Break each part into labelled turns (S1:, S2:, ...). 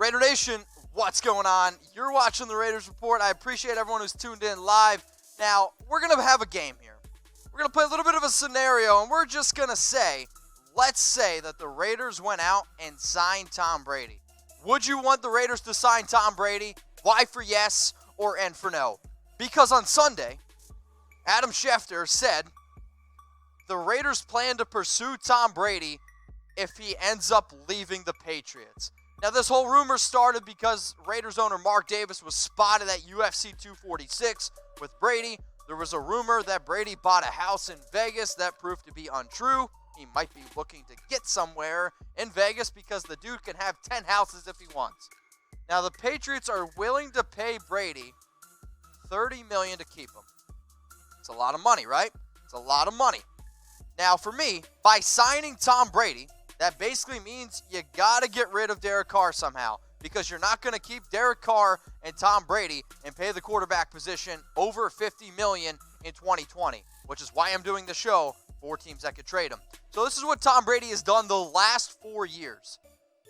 S1: Raider Nation, what's going on? You're watching the Raiders Report. I appreciate everyone who's tuned in live. Now, we're going to have a game here. We're going to play a little bit of a scenario, and we're just going to say, let's say that the Raiders went out and signed Tom Brady. Would you want the Raiders to sign Tom Brady? Y for yes or N for no? Because on Sunday, Adam Schefter said the Raiders plan to pursue Tom Brady if he ends up leaving the Patriots. Now, this whole rumor started because Raiders owner Mark Davis was spotted at UFC 246 with Brady. There was a rumor that Brady bought a house in Vegas. That proved to be untrue. He might be looking to get somewhere in Vegas because the dude can have 10 houses if he wants. Now, the Patriots are willing to pay Brady $30 million to keep him. It's a lot of money, right? It's a lot of money. Now, for me, by signing Tom Brady, that basically means you got to get rid of Derek Carr somehow, because you're not going to keep Derek Carr and Tom Brady and pay the quarterback position over $50 million in 2020, which is why I'm doing the show for teams that could trade him. So this is what Tom Brady has done the last 4 years.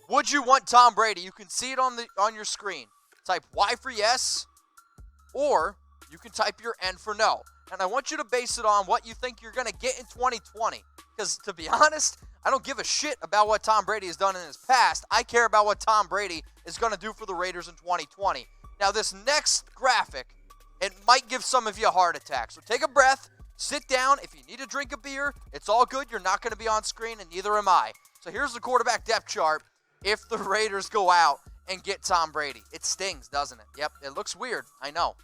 S1: Would you want Tom Brady? You can see it on your screen. Type Y for yes, or you can type your N for no. And I want you to base it on what you think you're going to get in 2020. Because to be honest, I don't give a shit about what Tom Brady has done in his past. I care about what Tom Brady is going to do for the Raiders in 2020. Now, this next graphic, it might give some of you a heart attack. So take a breath, sit down. If you need a drink of beer, it's all good. You're not going to be on screen, and neither am I. So here's the quarterback depth chart if the Raiders go out and get Tom Brady. It stings, doesn't it? Yep, it looks weird. I know.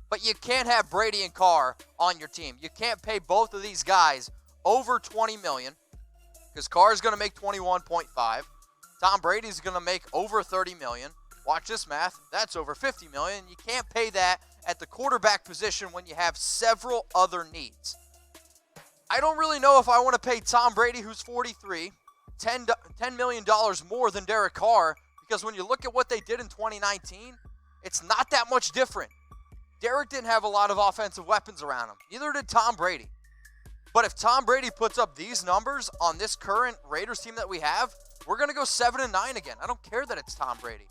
S1: But you can't have Brady and Carr on your team. You can't pay both of these guys over $20 million. Because Carr is going to make 21.5. Tom Brady is going to make over $30 million. Watch this math. That's over $50 million. You can't pay that at the quarterback position when you have several other needs. I don't really know if I want to pay Tom Brady, who's 43, $10 million more than Derek Carr, because when you look at what they did in 2019, it's not that much different. Derek didn't have a lot of offensive weapons around him. Neither did Tom Brady. But if Tom Brady puts up these numbers on this current Raiders team that we have, we're going to go 7-9 again. I don't care that it's Tom Brady.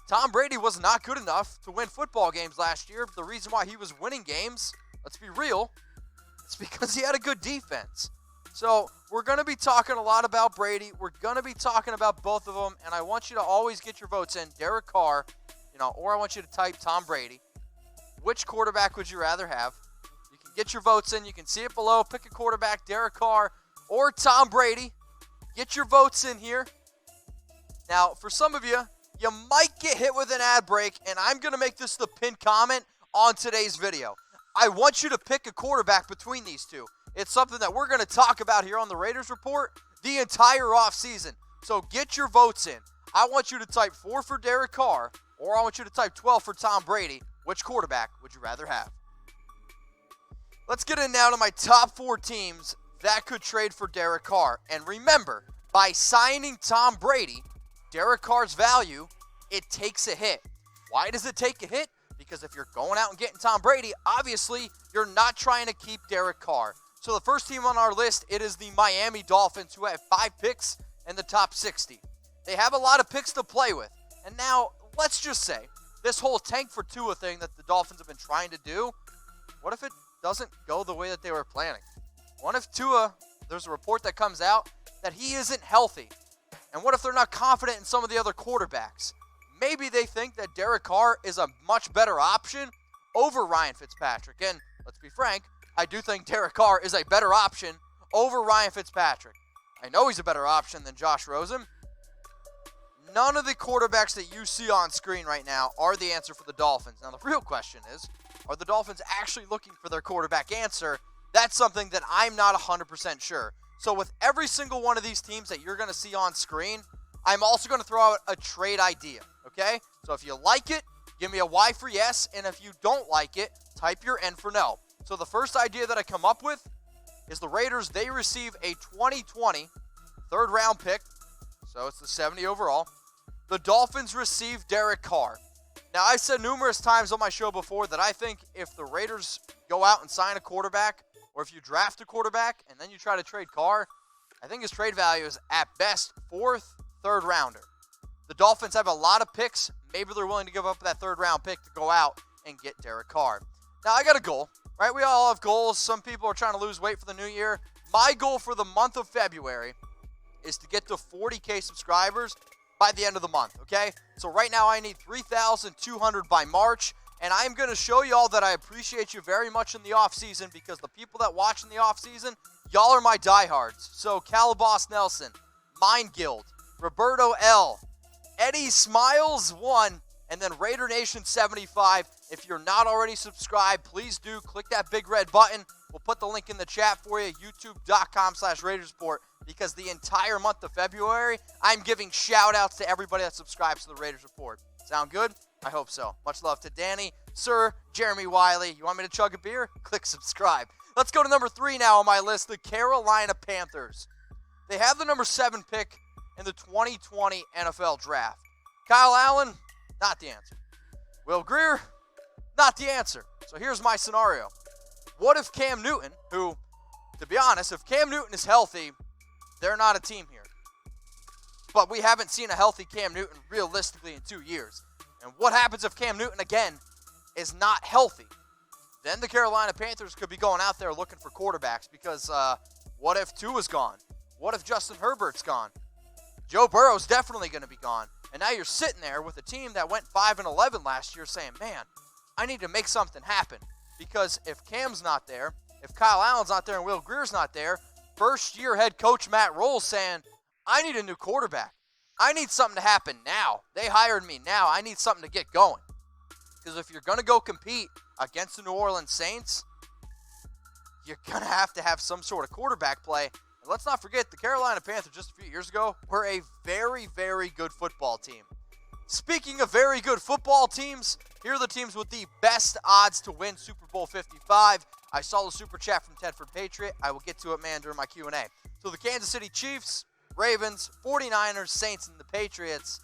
S1: Tom Brady was not good enough to win football games last year. The reason why he was winning games, let's be real, it's because he had a good defense. So we're going to be talking a lot about Brady. We're going to be talking about both of them, and I want you to always get your votes in. Derek Carr, or I want you to type Tom Brady. Which quarterback would you rather have? Get your votes in. You can see it below. Pick a quarterback, Derek Carr or Tom Brady. Get your votes in here. Now, for some of you, you might get hit with an ad break, and I'm going to make this the pinned comment on today's video. I want you to pick a quarterback between these two. It's something that we're going to talk about here on the Raiders Report the entire offseason. So get your votes in. I want you to type 4 for Derek Carr, or I want you to type 12 for Tom Brady. Which quarterback would you rather have? Let's get in now to my top 4 teams that could trade for Derek Carr. And remember, by signing Tom Brady, Derek Carr's value, it takes a hit. Why does it take a hit? Because if you're going out and getting Tom Brady, obviously you're not trying to keep Derek Carr. So the first team on our list, it is the Miami Dolphins, who have 5 picks in the top 60. They have a lot of picks to play with. And now, let's just say, this whole tank for Tua thing that the Dolphins have been trying to do, what if it doesn't go the way that they were planning? What if Tua, there's a report that comes out that he isn't healthy? And what if they're not confident in some of the other quarterbacks? Maybe they think that Derek Carr is a much better option over Ryan Fitzpatrick. And let's be frank, I do think Derek Carr is a better option over Ryan Fitzpatrick. I know he's a better option than Josh Rosen. None of the quarterbacks that you see on screen right now are the answer for the Dolphins. Now, the real question is, are the Dolphins actually looking for their quarterback answer? That's something that I'm not 100% sure. So with every single one of these teams that you're going to see on screen, I'm also going to throw out a trade idea, okay? So if you like it, give me a Y for yes, and if you don't like it, type your N for no. So the first idea that I come up with is the Raiders, they receive a 2020 third-round pick, so it's the 70 overall. The Dolphins receive Derek Carr. Now, I've said numerous times on my show before that I think if the Raiders go out and sign a quarterback, or if you draft a quarterback and then you try to trade Carr, I think his trade value is at best 4th, 3rd rounder. The Dolphins have a lot of picks. Maybe they're willing to give up that third-round pick to go out and get Derek Carr. Now, I got a goal, right? We all have goals. Some people are trying to lose weight for the new year. My goal for the month of February is to get to 40K subscribers by the end of the month, okay? So right now I need 3,200 by March, and I'm going to show y'all that I appreciate you very much in the offseason because the people that watch in the offseason, y'all are my diehards. So Calabas Nelson, Mind Guild, Roberto L., Eddie Smiles 1, and then Raider Nation 75. If you're not already subscribed, please do. Click that big red button. We'll put the link in the chat for you, youtube.com/RaidersReport, because the entire month of February, I'm giving shout-outs to everybody that subscribes to the Raiders Report. Sound good? I hope so. Much love to Danny, Sir, Jeremy Wiley. You want me to chug a beer? Click subscribe. Let's go to number 3 now on my list, the Carolina Panthers. They have the number 7 pick in the 2020 NFL Draft. Kyle Allen, not the answer. Will Grier, not the answer. So here's my scenario. What if Cam Newton, who, to be honest, if Cam Newton is healthy, they're not a team here. But we haven't seen a healthy Cam Newton realistically in 2 years. And what happens if Cam Newton, again, is not healthy? Then the Carolina Panthers could be going out there looking for quarterbacks because what if Tua's gone? What if Justin Herbert's gone? Joe Burrow's definitely going to be gone. And now you're sitting there with a team that went 5-11 last year saying, man, I need to make something happen. Because if Cam's not there, if Kyle Allen's not there and Will Grier's not there, first-year head coach Matt Roll's saying, I need a new quarterback. I need something to happen now. They hired me now. I need something to get going. Because if you're going to go compete against the New Orleans Saints, you're going to have some sort of quarterback play. And let's not forget, the Carolina Panthers just a few years ago were a very, very good football team. Speaking of very good football teams, here are the teams with the best odds to win Super Bowl 55. I saw the super chat from Tedford Patriot. I will get to it, man, during my Q&A. So the Kansas City Chiefs, Ravens, 49ers, Saints, and the Patriots.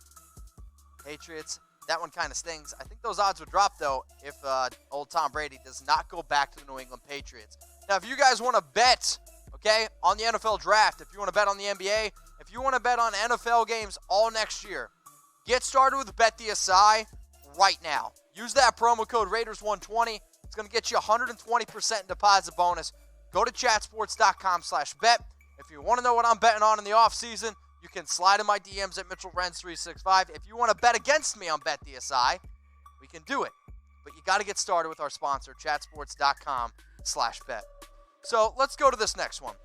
S1: Patriots, that one kind of stings. I think those odds would drop, though, if old Tom Brady does not go back to the New England Patriots. Now, if you guys want to bet, okay, on the NFL Draft, if you want to bet on the NBA, if you want to bet on NFL games all next year, get started with BetDSI right now. Use that promo code Raiders120. It's going to get you 120% deposit bonus. Go to chatsports.com/bet. If you want to know what I'm betting on in the offseason, you can slide in my DMs at Mitchell Renz 365. If you want to bet against me on BetDSI, we can do it. But you got to get started with our sponsor, chatsports.com/bet. So let's go to this next one.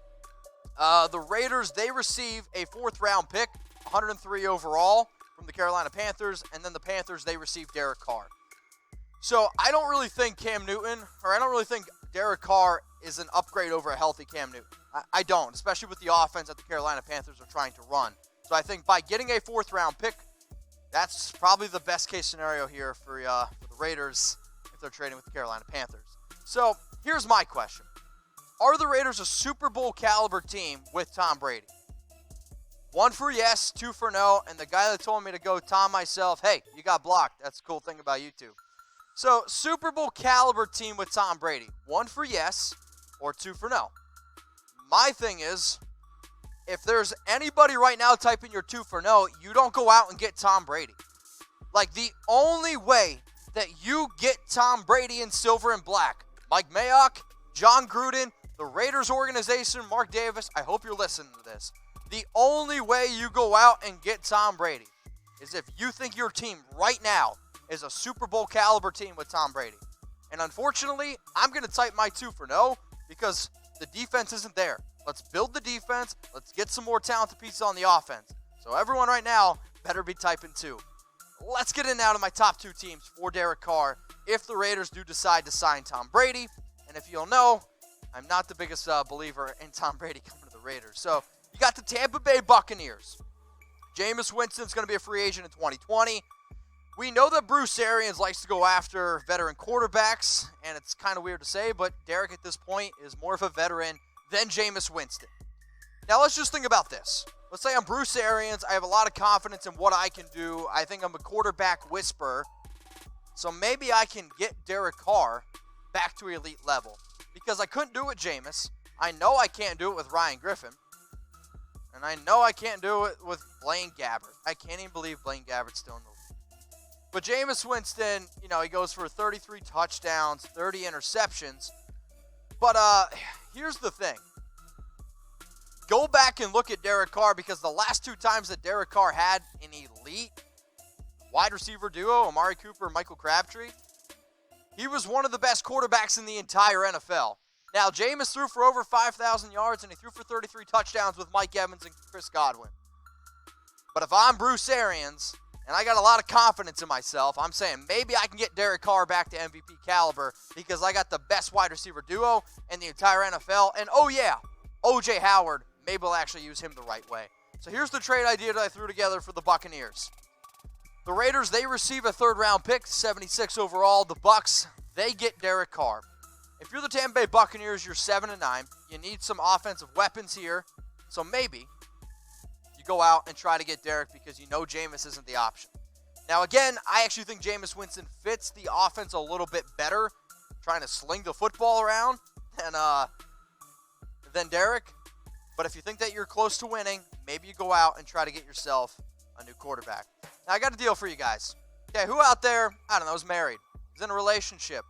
S1: The Raiders, they receive a 4th-round pick, 103 overall, from the Carolina Panthers, and then the Panthers, they receive Derek Carr. So I don't really think Cam Newton, or I don't really think Derek Carr is an upgrade over a healthy Cam Newton. I don't, especially with the offense that the Carolina Panthers are trying to run. So I think by getting a 4th-round pick, that's probably the best-case scenario here for the Raiders if they're trading with the Carolina Panthers. So here's my question. Are the Raiders a Super Bowl caliber team with Tom Brady? 1 for yes, 2 for no, and the guy that told me to go Tom myself, hey, you got blocked. That's the cool thing about YouTube. So, Super Bowl caliber team with Tom Brady. 1 for yes, or 2 for no. My thing is, if there's anybody right now typing your 2 for no, you don't go out and get Tom Brady. Like, the only way that you get Tom Brady in silver and black, Mike Mayock, John Gruden, the Raiders organization, Mark Davis, I hope you're listening to this. The only way you go out and get Tom Brady is if you think your team right now is a Super Bowl caliber team with Tom Brady. And unfortunately, I'm going to type my 2 for no because the defense isn't there. Let's build the defense. Let's get some more talented pieces on the offense. So everyone right now better be typing 2. Let's get in now to my top 2 teams for Derek Carr if the Raiders do decide to sign Tom Brady. And if you'll know, I'm not the biggest believer in Tom Brady coming to the Raiders. So you got the Tampa Bay Buccaneers. Jameis Winston's going to be a free agent in 2020. We know that Bruce Arians likes to go after veteran quarterbacks, and it's kind of weird to say, but Derek at this point is more of a veteran than Jameis Winston. Now let's just think about this. Let's say I'm Bruce Arians. I have a lot of confidence in what I can do. I think I'm a quarterback whisperer. So maybe I can get Derek Carr back to elite level. Because I couldn't do it with Jameis. I know I can't do it with Ryan Griffin. And I know I can't do it with Blaine Gabbert. I can't even believe Blaine Gabbert's still in the league. But Jameis Winston, you know, he goes for 33 touchdowns, 30 interceptions. But here's the thing. Go back and look at Derek Carr, because the last two times that Derek Carr had an elite wide receiver duo, Amari Cooper and Michael Crabtree, he was one of the best quarterbacks in the entire NFL. Now, Jameis threw for over 5,000 yards, and he threw for 33 touchdowns with Mike Evans and Chris Godwin. But if I'm Bruce Arians, and I got a lot of confidence in myself, I'm saying maybe I can get Derek Carr back to MVP caliber, because I got the best wide receiver duo in the entire NFL. And oh yeah, O.J. Howard, maybe I'll actually use him the right way. So here's the trade idea that I threw together for the Buccaneers. The Raiders, they receive a third-round pick, 76 overall. The Bucs, they get Derek Carr. If you're the Tampa Bay Buccaneers, you're 7-9. You need some offensive weapons here. So maybe you go out and try to get Derek, because you know Jameis isn't the option. Now again, I actually think Jameis Winston fits the offense a little bit better, trying to sling the football around than Derek. But if you think that you're close to winning, maybe you go out and try to get yourself a new quarterback. Now, I got a deal for you guys. Okay, who out there, I don't know, is married, is in a relationship,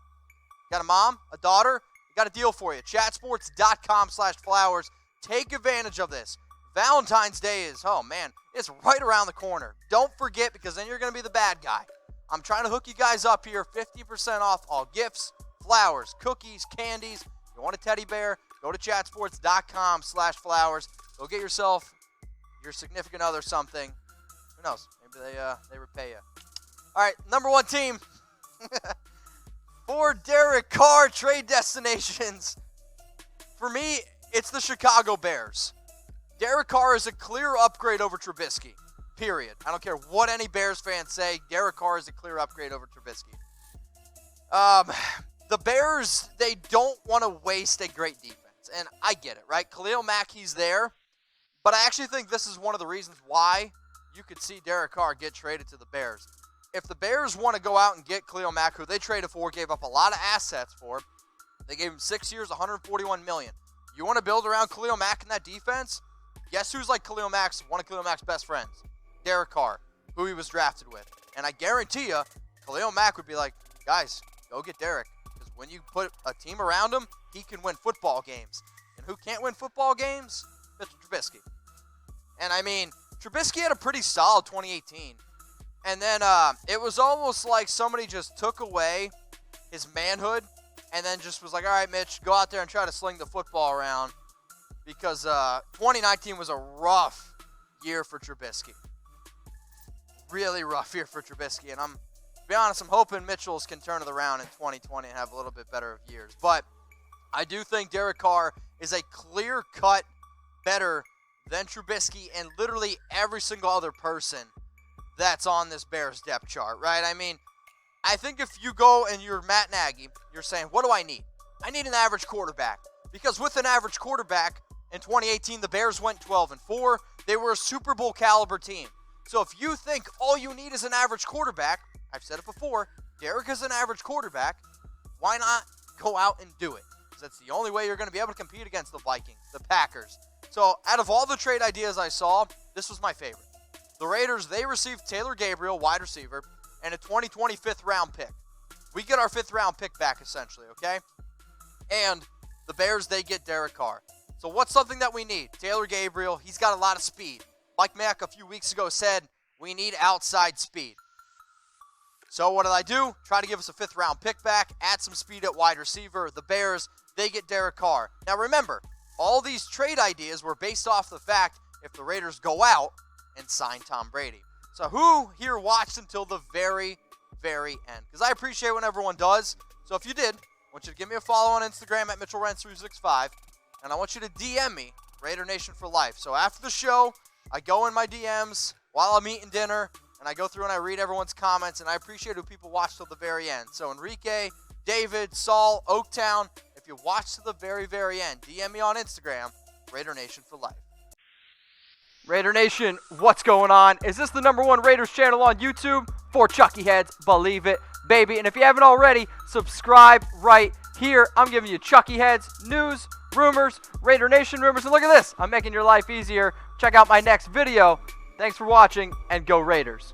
S1: got a mom, a daughter? Got a deal for you. Chatsports.com/flowers. Take advantage of this. Valentine's Day is, oh man, it's right around the corner. Don't forget, because then you're going to be the bad guy. I'm trying to hook you guys up here. 50% off all gifts, flowers, cookies, candies. If you want a teddy bear, go to chatsports.com/flowers. Go get yourself, your significant other, something. Who knows? Maybe they repay you. All right, number one team for Derek Carr Trade Destinations. For me, it's the Chicago Bears. Derek Carr is a clear upgrade over Trubisky, period. I don't care what any Bears fans say. Derek Carr is a clear upgrade over Trubisky. The Bears, they don't want to waste a great defense, and I get it, right? Khalil Mack, he's there, but I actually think this is one of the reasons why you could see Derek Carr get traded to the Bears. If the Bears want to go out and get Khalil Mack, who they traded for, gave up a lot of assets for, they gave him 6 years, $141 million. You want to build around Khalil Mack in that defense? Guess who's like one of Khalil Mack's best friends? Derek Carr, who he was drafted with. And I guarantee you, Khalil Mack would be like, guys, go get Derek. Because when you put a team around him, he can win football games. And who can't win football games? Mr. Trubisky. And I mean, Trubisky had a pretty solid 2018. And then it was almost like somebody just took away his manhood and then just was like, all right, Mitch, go out there and try to sling the football around. Because 2019 was a rough year for Trubisky. Really rough year for Trubisky. And to be honest, I'm hoping Mitchell's can turn it around in 2020 and have a little bit better of years. But I do think Derek Carr is a clear-cut better than Trubisky and literally every single other person that's on this Bears depth chart, right? I mean, I think if you go and you're Matt Nagy, you're saying, what do I need? I need an average quarterback. Because with an average quarterback, in 2018, the Bears went 12-4. They were a Super Bowl caliber team. So if you think all you need is an average quarterback, I've said it before, Derek is an average quarterback, why not go out and do it? Because that's the only way you're going to be able to compete against the Vikings, the Packers. So out of all the trade ideas I saw, this was my favorite. The Raiders, they received Taylor Gabriel, wide receiver, and a 2020 fifth-round pick. We get our fifth-round pick back, essentially, okay? And the Bears, they get Derek Carr. So what's something that we need? Taylor Gabriel, he's got a lot of speed. Mike Mack a few weeks ago said, we need outside speed. So what did I do? Try to give us a fifth-round pick back, add some speed at wide receiver. The Bears, they get Derek Carr. Now remember, all these trade ideas were based off the fact if the Raiders go out and sign Tom Brady. So who here watched until the very, very end? Because I appreciate when everyone does. So if you did, I want you to give me a follow on Instagram at Mitchell Renz 365. And I want you to DM me, Raider Nation for life. So after the show, I go in my DMs while I'm eating dinner, and I go through and I read everyone's comments, and I appreciate who people watch till the very end. So Enrique, David, Saul, Oaktown, if you watch to the very, very end, DM me on Instagram, Raider Nation for life. Raider Nation, what's going on? Is this the #1 Raiders channel on YouTube? For Chucky Heads, believe it, baby. And if you haven't already, subscribe right here. I'm giving you Chucky Heads news, rumors, Raider Nation rumors, and look at this. I'm making your life easier. Check out my next video. Thanks for watching, and go Raiders.